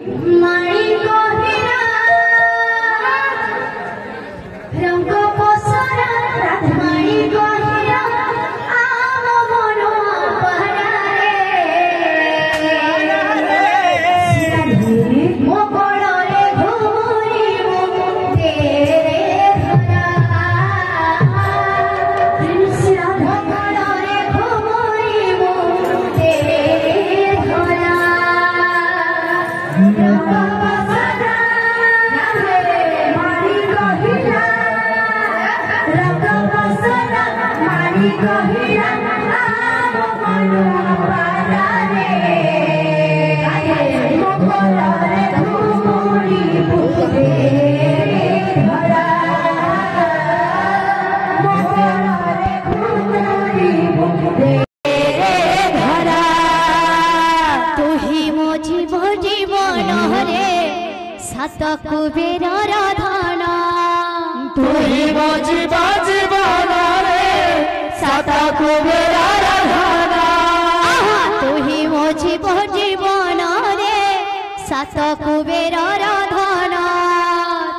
माई कहिरा रंग पसरा माई कहिरा आम मन पहरारे मो बड़रे घुमरी तेरे धरा मो बड़रे घुमरी तेरे धरा रंग पसरा मारी कहिरा रंग पसरा मारी कहिरा आम मन पहरारे मो बड़रे घुमरी तेरे धरा मो बड़रे घुमरी तेरे धरा तू ही मो जीवन रे सात कुबेरर धन तू ही मो जीवन रे सात कुबेरर धन तू ही मो जीवन रे सात कुबेरर धन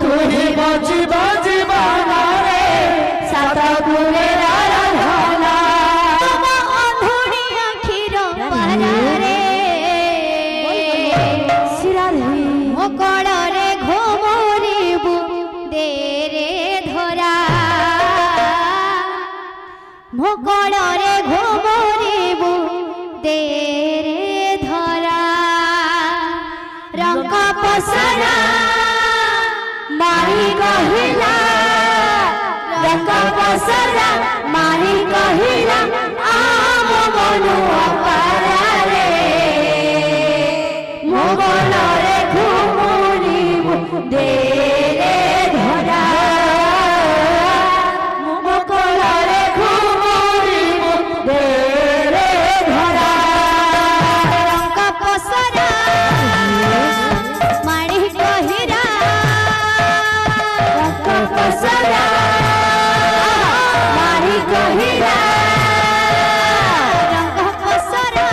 तू ही मो जीवन रे सात कुबेरर धन तुम अंधुरी आखिर पारारे मो कड़रे घुमरिबु देरे धरा मो कड़रे घुमरिबु देरे धरा रंग पसरा मारी कहिला रंग पसरा मारी कहिला आम मनु पहरारे मो गलरे घुमरी देरे धरा मो गलरे घुमरी देरे धरा रंग पसरा मारी कहिरा रंग पसरा मारी कहिला रंग पसरा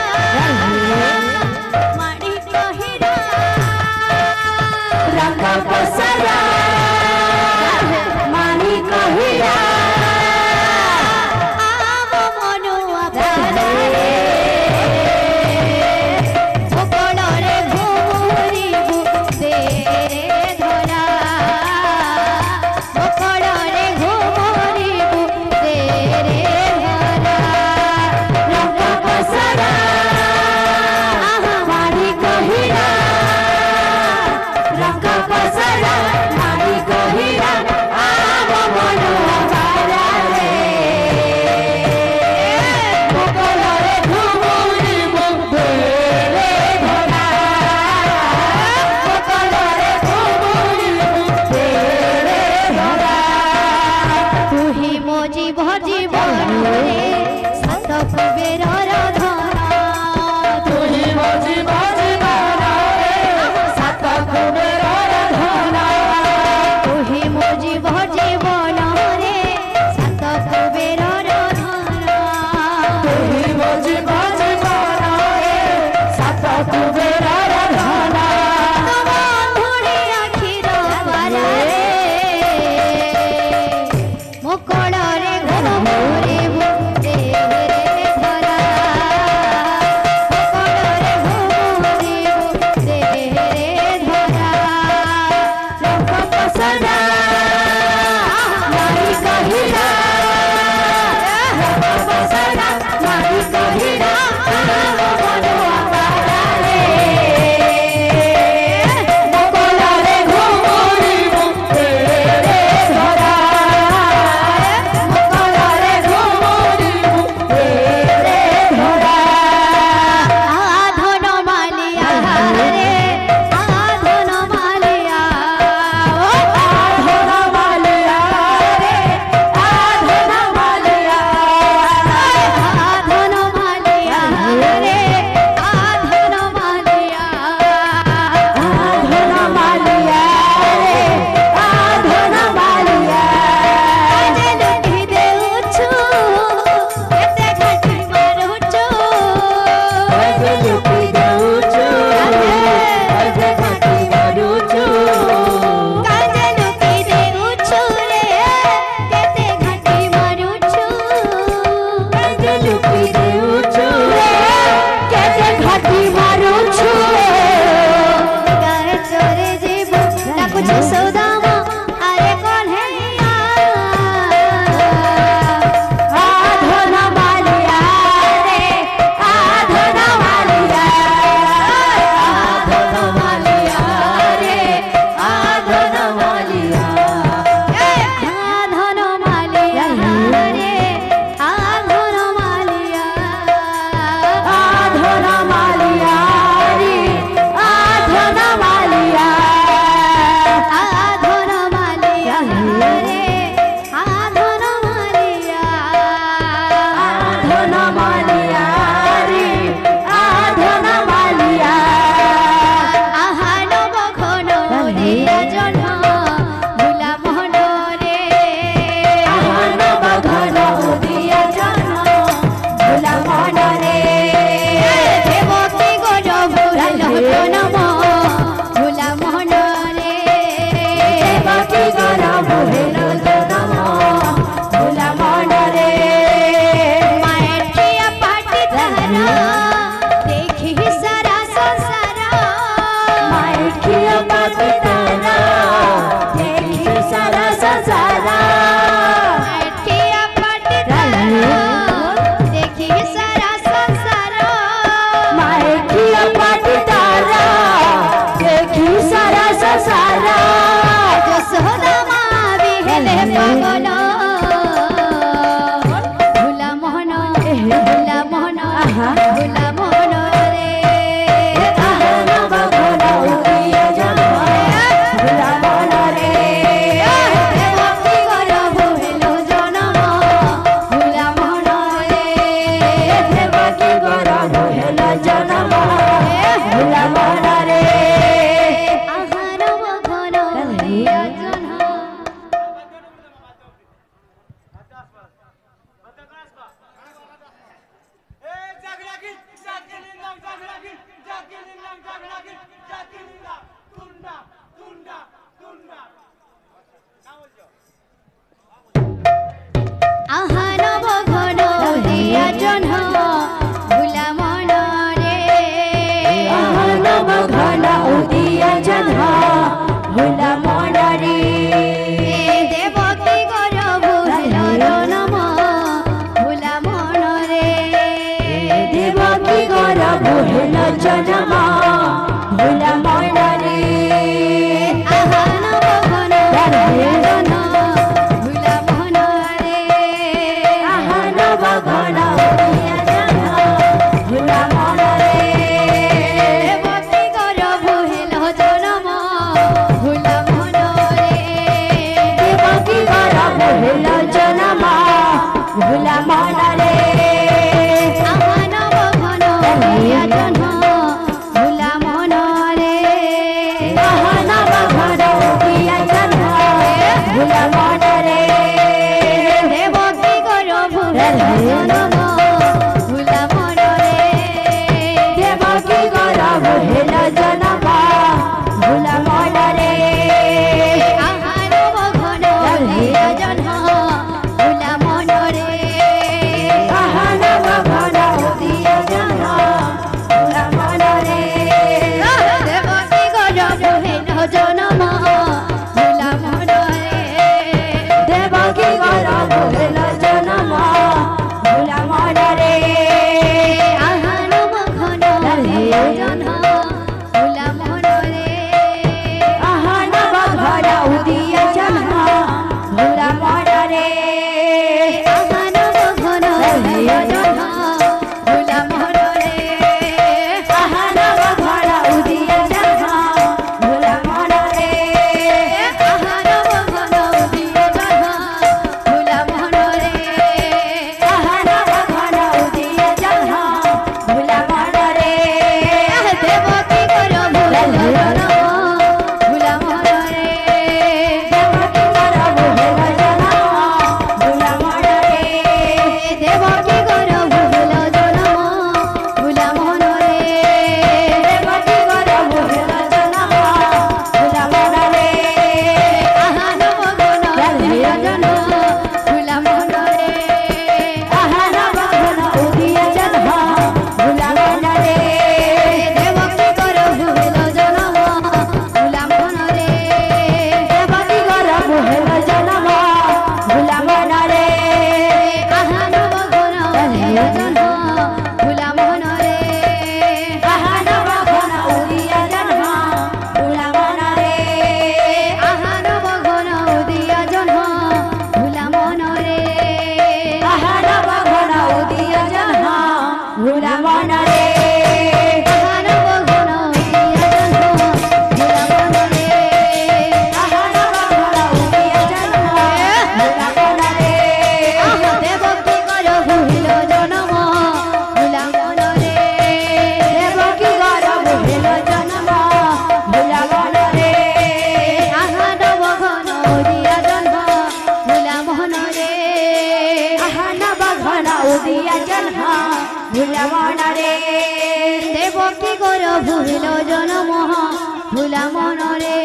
भुला मन रे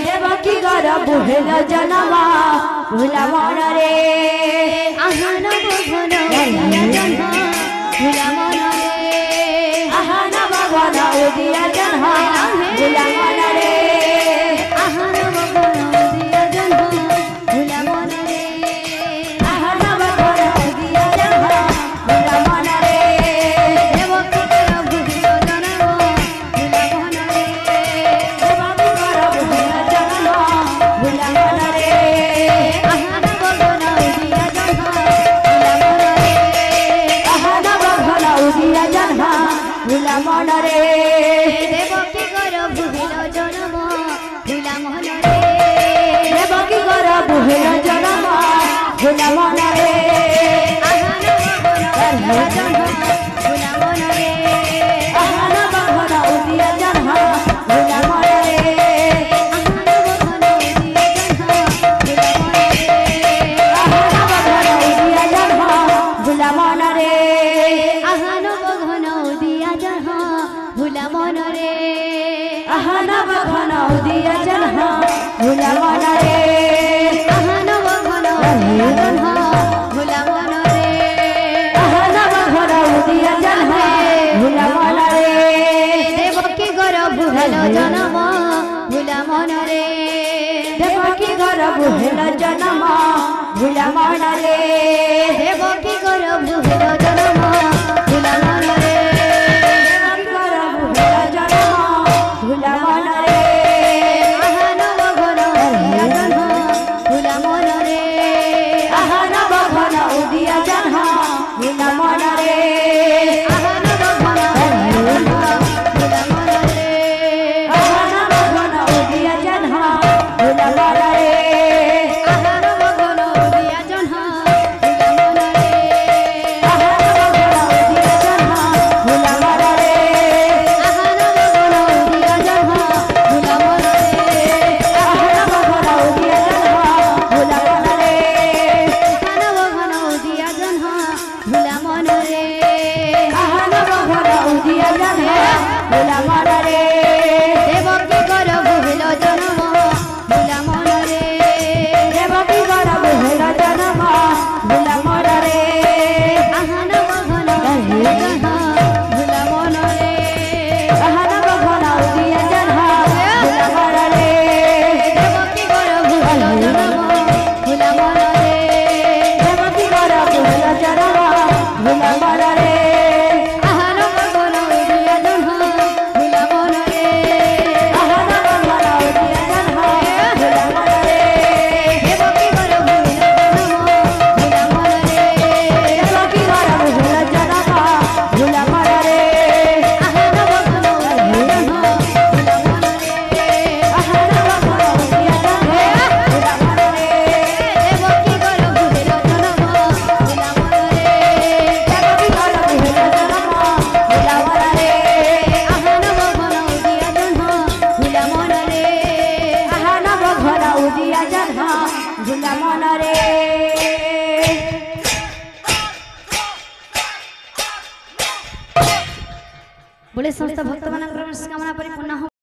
देवकी गर बुहेल जनमा भुला मन रे आहान बघन उदिया जन्म भुला मन रे आहान बघन उदिया जन्म भुला मन रे आहान बघन उदिया जन्म भुला मन रे आहान बघन उदिया जन्म भुला मन रे देवकी गर बुहेल जन्म भुला मन रे देवकी गर बुहेल जन्म भुला मन रे आहान बघन उदिया जन्म भुला मन रे आहान बघन उदिया जन्म भुला मन रे देवकी गर बुहेल जन्म भुला मन रे देवकी गर बुहेल जन्म भुला मन रे आहान बघन उदिया जन्म भुला मन रे आहान बघन उदिया जन्म भुला मन रे आहान बघन उदिया जन्म भुला मन रे आहान बघन उदिया जन्म भुला मन रे आहान बघन उदिया जन्म भुला मन रे आहान बघन उदिया जन्म भुला मन रे आहान बघन उदिया जन्म भुला मन रे आहान बघन उदिया जन्म भुला मन रे देवकी गर बुहेल जन्म भुला मन रे देवकी गर बुहेल जन्म भुला मन रे देवकी गर बुहेल जन्म भुला मन रे देवकी गर बुहेल जन्म भुला मन रे आहान बघन उदिया जन्म भुला मन रे आहान बघन उदिया जन्म भुला मन रे आहान बघन उदिया जन्म भुला मन रे आहान बघन उदिया जन्म भुला मन रे आहान बघन उदिया जन्म भुला मन रे आहान बघन उदिया जन्म भुला मन रे आहान बघन उदिया जन्म भुला मन रे आहान बघन उदिया जन्म भुला मन रे आहान बघन उदिया जन्म भुला मन रे आहान बघन उदिया जन्म भुला मन रे देवकी गर बुहेल जन्म भुला मन रे देवकी गर बुहेल जन्म भुला मन रे आहान बघन उदिया जन्म भुला मन रे आहान बघन उदिया जन्म भुला मन रे देवकी गर बुहेल जन्म भुला मन रे देवकी गर बुहेल जन्म भुला मन रे आहान बघन उदिया जन्म भुला मन रे आहान बघन उदिया जन्म भुला मन रे देवकी गर बुहेल जन्म भुला मन रे देवकी गर बुहेल जन्म भुला मन रे आहान बघन उदिया जन्म भुला मन रे आहान बघन उदिया जन्म भुला मन रे देवकी गर बुहेल जन्म भुला मन रे देवकी गर बुहेल जन्म भुला मन रे आहान बघन उदिया जन्म भुला मन रे आहान बघन उदिया जन्म भुला मन रे बोले समस्त भक्त मानकर मनस्कामना परिपूर्ण हो।